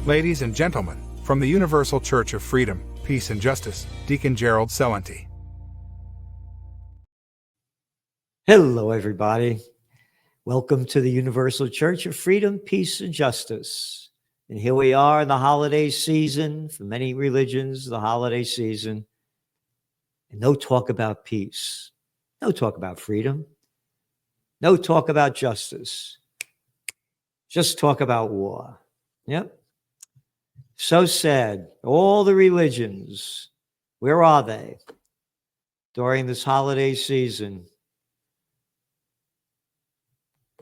Ladies and gentlemen, from the Universal Church of Freedom, Peace and Justice, Deacon Gerald Celente. Hello, everybody. Welcome to the Universal Church of Freedom, Peace and Justice. And here we are in the holiday season. For many religions, the holiday season. And no talk about peace. No talk about freedom. No talk about justice. Just talk about war. Yep. So sad. All the religions, where are they during this holiday season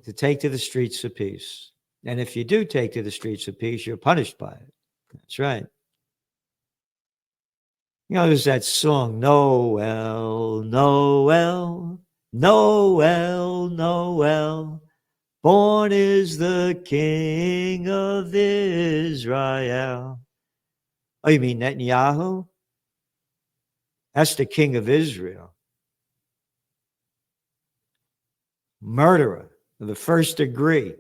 to take to the streets of peace? And if you do take to the streets of peace, you're punished by it. That's right. You know, there's that song, Noel, Noel, Noel, Noel. Born is the King of Israel. Oh, you mean Netanyahu? That's the King of Israel. Murderer of the first degree.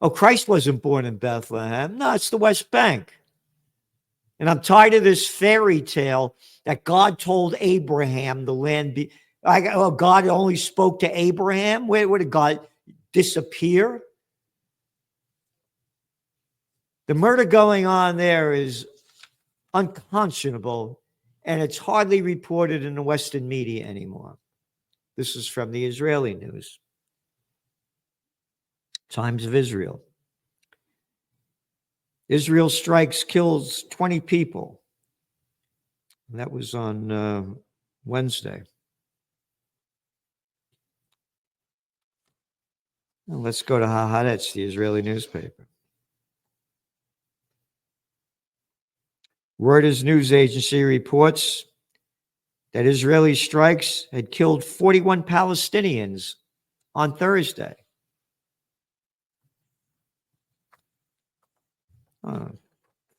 Oh, Christ wasn't born in Bethlehem. No, it's the West Bank. And I'm tired of this fairy tale that God told Abraham the land be. God only spoke to Abraham? Where did God disappear? The murder going on there is unconscionable, and it's hardly reported in the Western media anymore. This is from the Israeli news. Times of Israel. Israel strikes, kills 20 people. And that was on Wednesday. Now let's go to Haaretz, the Israeli newspaper. Reuters news agency reports that Israeli strikes had killed 41 Palestinians on Thursday.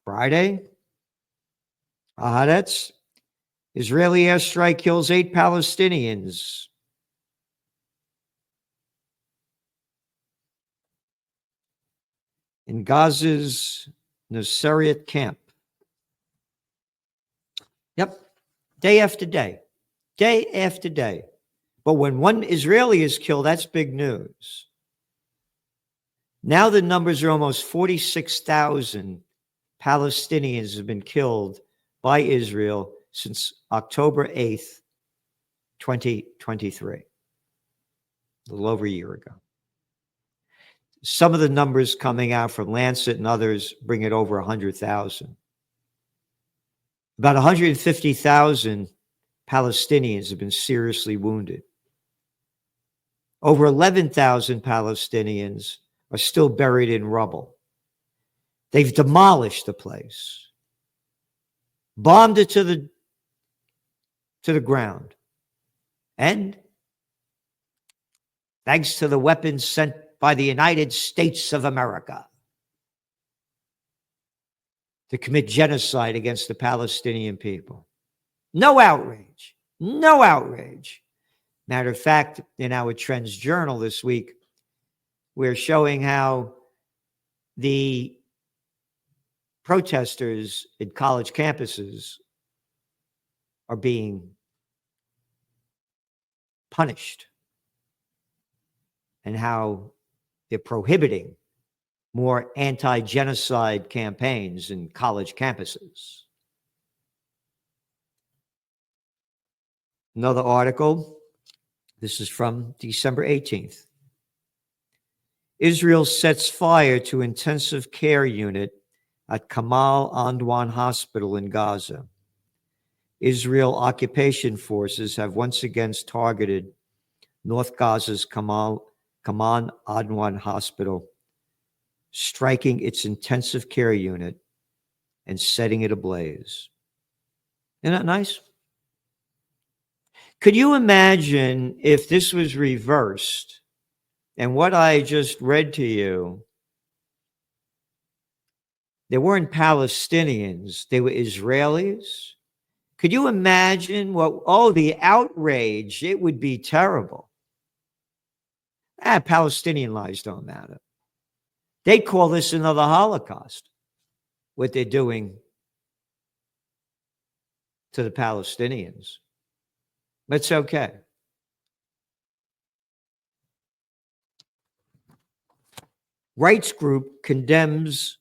Friday, Haaretz, Israeli airstrike kills 8 Palestinians. In Gaza's Nusayrat camp. Yep, day after day, day after day. But when one Israeli is killed, that's big news. Now the numbers are almost 46,000 Palestinians have been killed by Israel since October 8th, 2023, a little over a year ago. Some of the numbers coming out from Lancet and others bring it over 100,000. About 150,000 Palestinians have been seriously wounded. Over 11,000 Palestinians are still buried in rubble. They've demolished the place, bombed it to the ground. And thanks to the weapons sent by the United States of America to commit genocide against the Palestinian people. No outrage. No outrage. Matter of fact, in our Trends Journal this week, we're showing how the protesters at college campuses are being punished and how they're prohibiting more anti-genocide campaigns in college campuses. Another article, this is from December 18th. Israel sets fire to intensive care unit at Kamal Adwan Hospital in Gaza. Israel occupation forces have once again targeted North Gaza's Kamal Adwan Hospital, striking its intensive care unit and setting it ablaze. Isn't that nice? Could you imagine if this was reversed and what I just read to you, they weren't Palestinians, they were Israelis? Could you imagine the outrage? It would be terrible. Palestinian lives don't matter. They call this another Holocaust, what they're doing to the Palestinians. But it's okay. Rights group condemns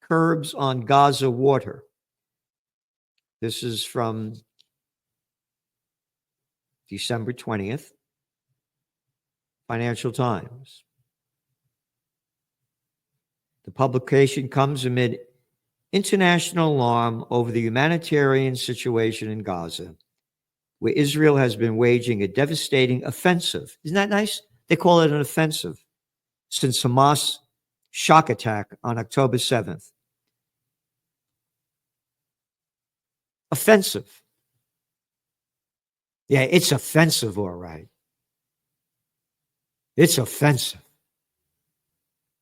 curbs on Gaza water. This is from December 20th, Financial Times. The publication comes amid international alarm over the humanitarian situation in Gaza, where Israel has been waging a devastating offensive. Isn't that nice? They call it an offensive since Hamas' shock attack on October 7th. Offensive. Yeah, it's offensive, all right. It's offensive.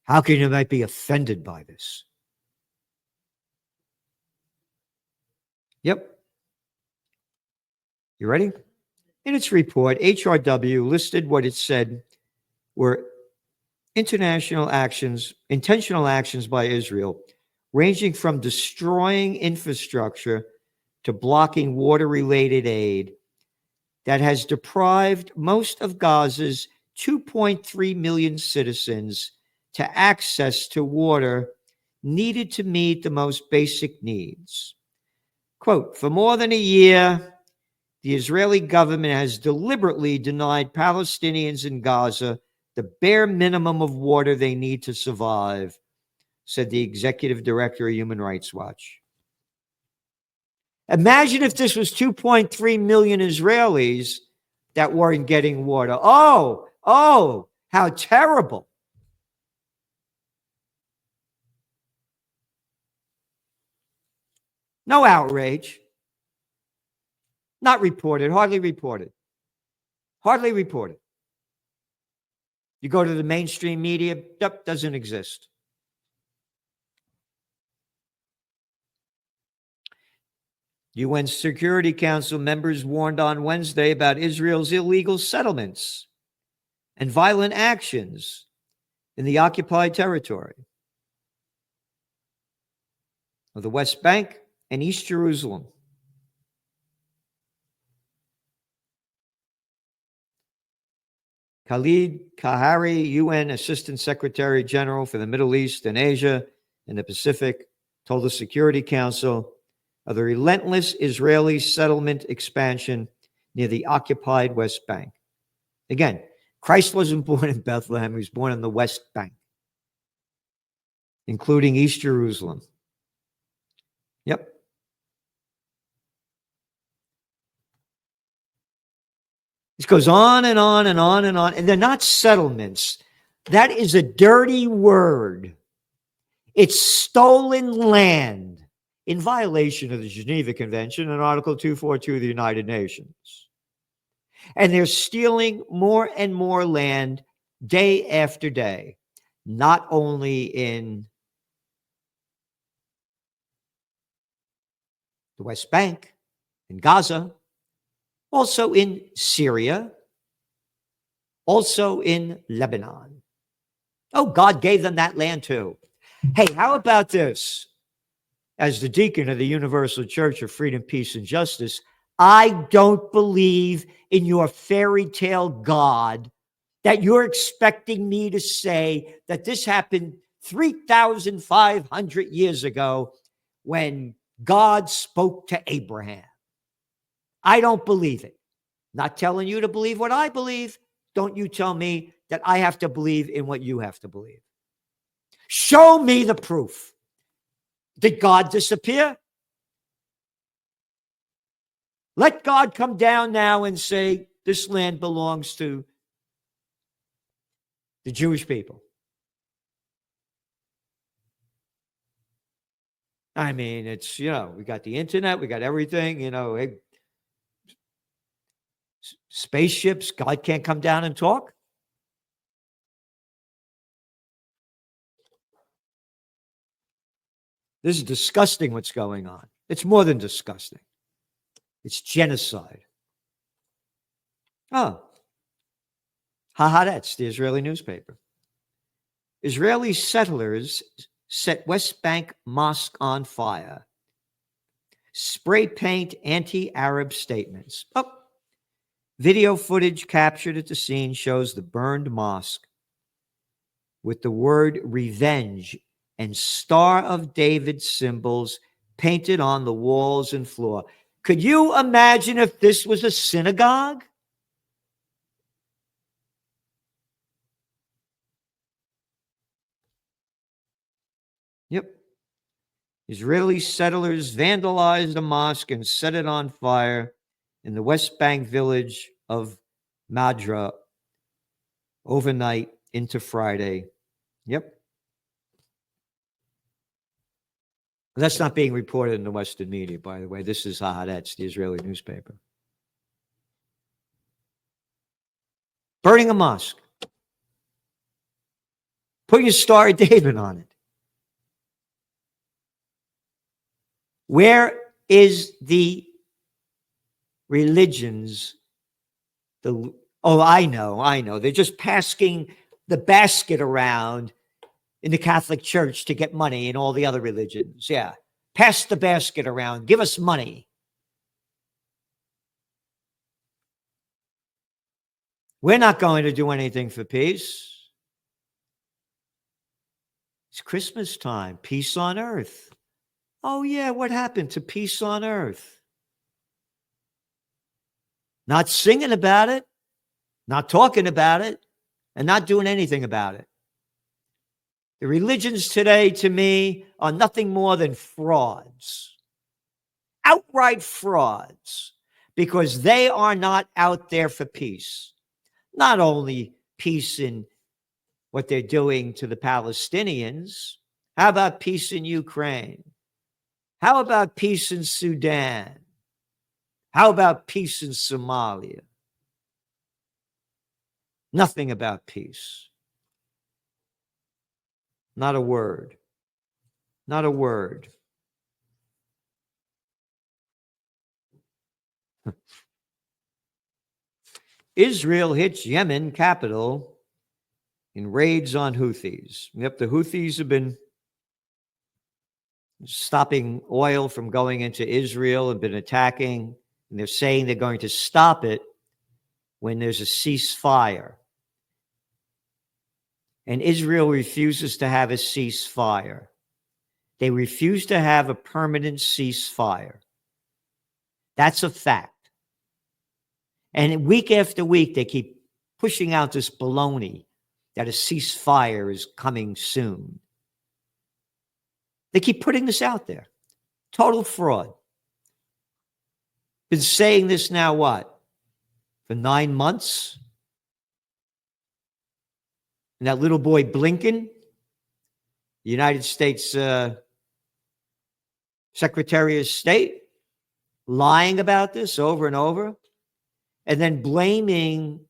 How can you might be offended by this? Yep. You ready? In its report, HRW listed what it said were intentional actions by Israel, ranging from destroying infrastructure to blocking water-related aid that has deprived most of Gaza's 2.3 million citizens to access to water needed to meet the most basic needs. Quote, for more than a year, the Israeli government has deliberately denied Palestinians in Gaza the bare minimum of water they need to survive, said the executive director of Human Rights Watch. Imagine if this was 2.3 million Israelis that weren't getting water. Oh, how terrible. No outrage. Not reported, hardly reported. Hardly reported. You go to the mainstream media, yep, doesn't exist. UN Security Council members warned on Wednesday about Israel's illegal settlements and violent actions in the occupied territory of the West Bank and East Jerusalem. Khalid Kahari, UN Assistant Secretary General for the Middle East and Asia and the Pacific, told the Security Council of the relentless Israeli settlement expansion near the occupied West Bank. Again, Christ wasn't born in Bethlehem, he was born in the West Bank, including East Jerusalem. Yep. This goes on and on and on and on. And they're not settlements. That is a dirty word. It's stolen land in violation of the Geneva Convention and Article 242 of the United Nations. And they're stealing more and more land day after day, not only in the West Bank, in Gaza, also in Syria, also in Lebanon. Oh, God gave them that land too. Hey, how about this? As the deacon of the Universal Church of Freedom, Peace, and Justice, I don't believe in your fairy tale God that you're expecting me to say that this happened 3,500 years ago when God spoke to Abraham. I don't believe it. Not telling you to believe what I believe. Don't you tell me that I have to believe in what you have to believe. Show me the proof. Did God disappear? Let God come down now and say, this land belongs to the Jewish people. I mean, it's, we got the internet, we got everything, spaceships, God can't come down and talk. This is disgusting what's going on. It's more than disgusting. It's genocide. Oh, Haaretz, the Israeli newspaper. Israeli settlers set West Bank mosque on fire. Spray paint anti-Arab statements. Oh, video footage captured at the scene shows the burned mosque with the word revenge and Star of David symbols painted on the walls and floor. Could you imagine if this was a synagogue? Yep. Israeli settlers vandalized a mosque and set it on fire in the West Bank village of Madra overnight into Friday. Yep. That's not being reported in the Western media, by the way. This is Haaretz, the Israeli newspaper. Burning a mosque. Putting a Star of David on it. Where is the religions? I know. They're just passing the basket around in the Catholic Church to get money and all the other religions. Yeah. Pass the basket around. Give us money. We're not going to do anything for peace. It's Christmas time. Peace on earth. Oh, yeah. What happened to peace on earth? Not singing about it, not talking about it, and not doing anything about it. The religions today, to me, are nothing more than frauds. Outright frauds. Because they are not out there for peace. Not only peace in what they're doing to the Palestinians. How about peace in Ukraine? How about peace in Sudan? How about peace in Somalia? Nothing about peace. Not a word. Not a word. Israel hits Yemen capital in raids on Houthis. Yep, the Houthis have been stopping oil from going into Israel and been attacking. And they're saying they're going to stop it when there's a ceasefire. And Israel refuses to have a ceasefire. They refuse to have a permanent ceasefire. That's a fact. And week after week, they keep pushing out this baloney that a ceasefire is coming soon. They keep putting this out there. Total fraud. Been saying this now, what? For 9 months? And that little boy Blinken, the United States Secretary of State, lying about this over and over, and then blaming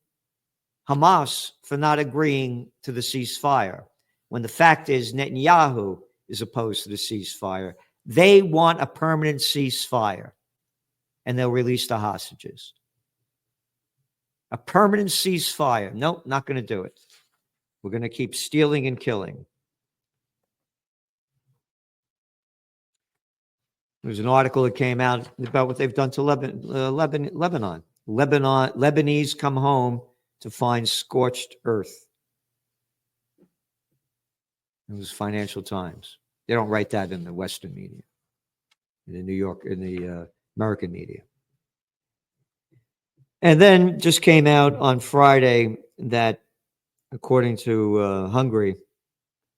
Hamas for not agreeing to the ceasefire, when the fact is Netanyahu is opposed to the ceasefire. They want a permanent ceasefire, and they'll release the hostages. A permanent ceasefire. Nope, not going to do it. We're going to keep stealing and killing. There's an article that came out about what they've done to Lebanon. Lebanese come home to find scorched earth. It was Financial Times. They don't write that in the Western media, in the American media. And then just came out on Friday that, according to Hungary,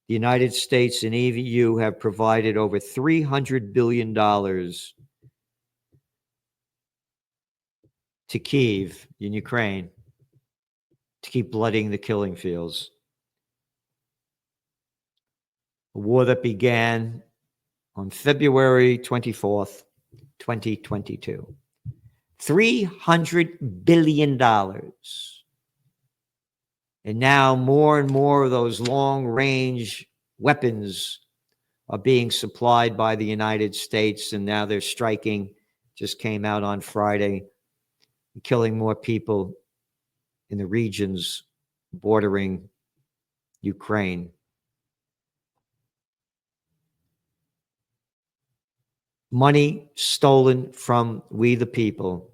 the United States and EU have provided over $300 billion to Kyiv in Ukraine to keep blooding the killing fields. A war that began on February 24th, 2022. $300 billion. And now more and more of those long-range weapons are being supplied by the United States, and now they're striking. Just came out on Friday, killing more people in the regions bordering Ukraine. Money stolen from we the people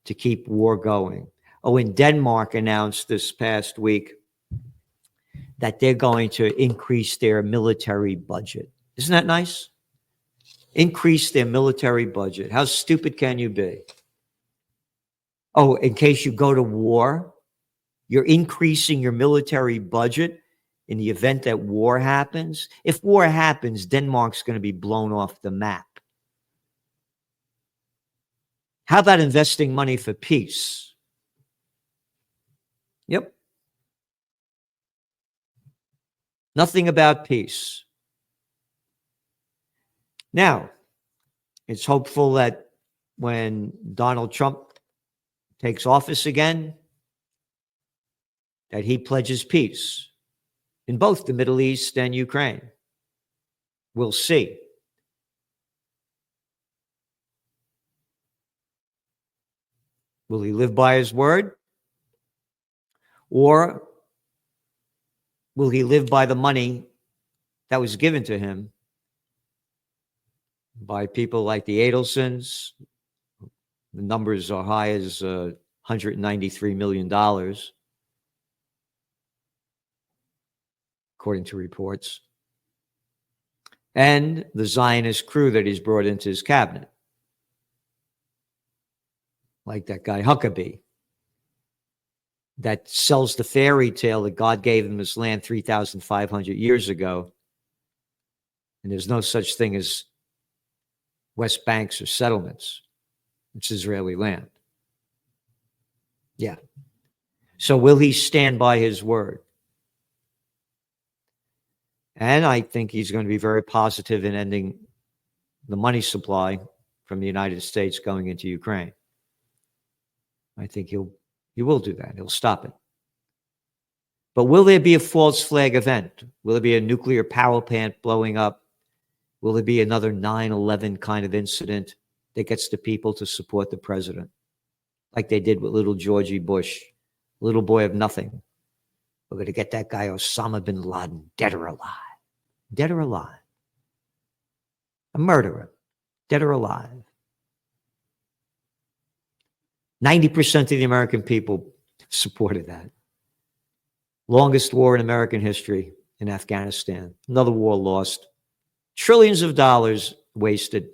to keep war going. Oh, and Denmark announced this past week that they're going to increase their military budget. Isn't that nice? Increase their military budget. How stupid can you be? Oh, in case you go to war, you're increasing your military budget in the event that war happens. If war happens, Denmark's going to be blown off the map. How about investing money for peace? Yep. Nothing about peace. Now, it's hopeful that when Donald Trump takes office again, that he pledges peace in both the Middle East and Ukraine. We'll see. Will he live by his word? Or will he live by the money that was given to him by people like the Adelsons? The numbers are high as $193 million, according to reports. And the Zionist crew that he's brought into his cabinet, like that guy Huckabee, that sells the fairy tale that God gave him his land 3,500 years ago, and there's no such thing as West Banks or settlements. It's Israeli land. Yeah. So will he stand by his word? And I think he's going to be very positive in ending the money supply from the United States going into Ukraine. I think he will do that. He'll stop it. But will there be a false flag event? Will there be a nuclear power plant blowing up? Will there be another 9/11 kind of incident that gets the people to support the president, like they did with little Georgie Bush, little boy of nothing? We're going to get that guy Osama bin Laden, dead or alive. Dead or alive. A murderer, dead or alive. 90% of the American people supported that. Longest war in American history in Afghanistan. Another war lost. Trillions of dollars wasted.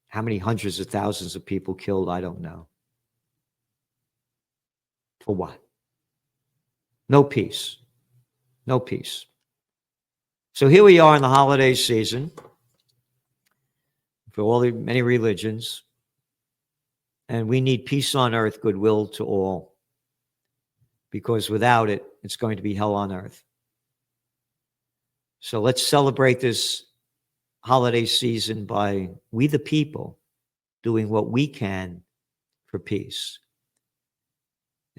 How many hundreds of thousands of people killed? I don't know. For what? No peace. No peace. So here we are in the holiday season for all the many religions, and we need peace on earth, goodwill to all, because without it, it's going to be hell on earth. So let's celebrate this holiday season by we the people doing what we can for peace.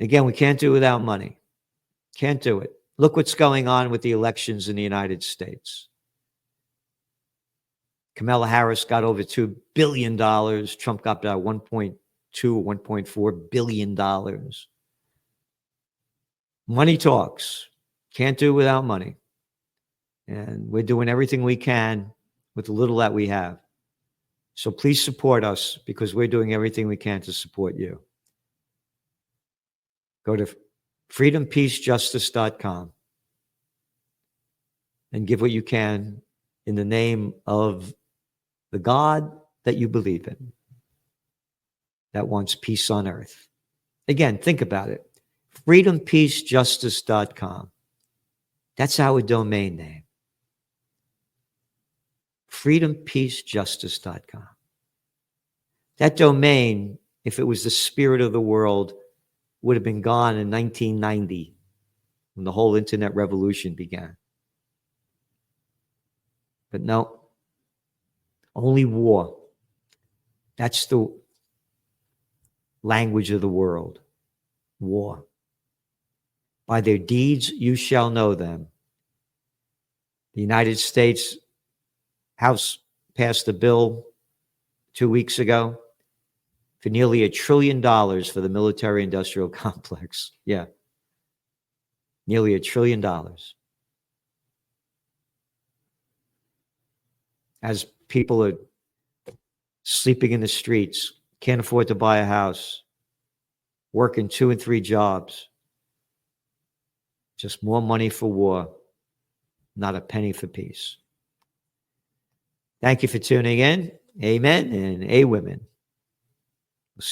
Again, we can't do it without money. Can't do it. Look what's going on with the elections in the United States. Kamala Harris got over $2 billion. Trump got about $1.2 or $1.4 billion. Money talks. Can't do it without money. And we're doing everything we can with the little that we have. So please support us, because we're doing everything we can to support you. Go to freedompeacejustice.com and give what you can in the name of the God that you believe in, that wants peace on earth. Again, think about it. freedompeacejustice.com. That's our domain name. freedompeacejustice.com. That domain, if it was the spirit of the world, would have been gone in 1990 when the whole internet revolution began. But no, only war. That's the language of the world. War. By their deeds you shall know them. The United States House passed a bill 2 weeks ago for nearly $1 trillion for the military-industrial complex. Yeah. Nearly $1 trillion. As people are sleeping in the streets, can't afford to buy a house, working 2 and 3 jobs. Just more money for war, not a penny for peace. Thank you for tuning in. Amen and amen.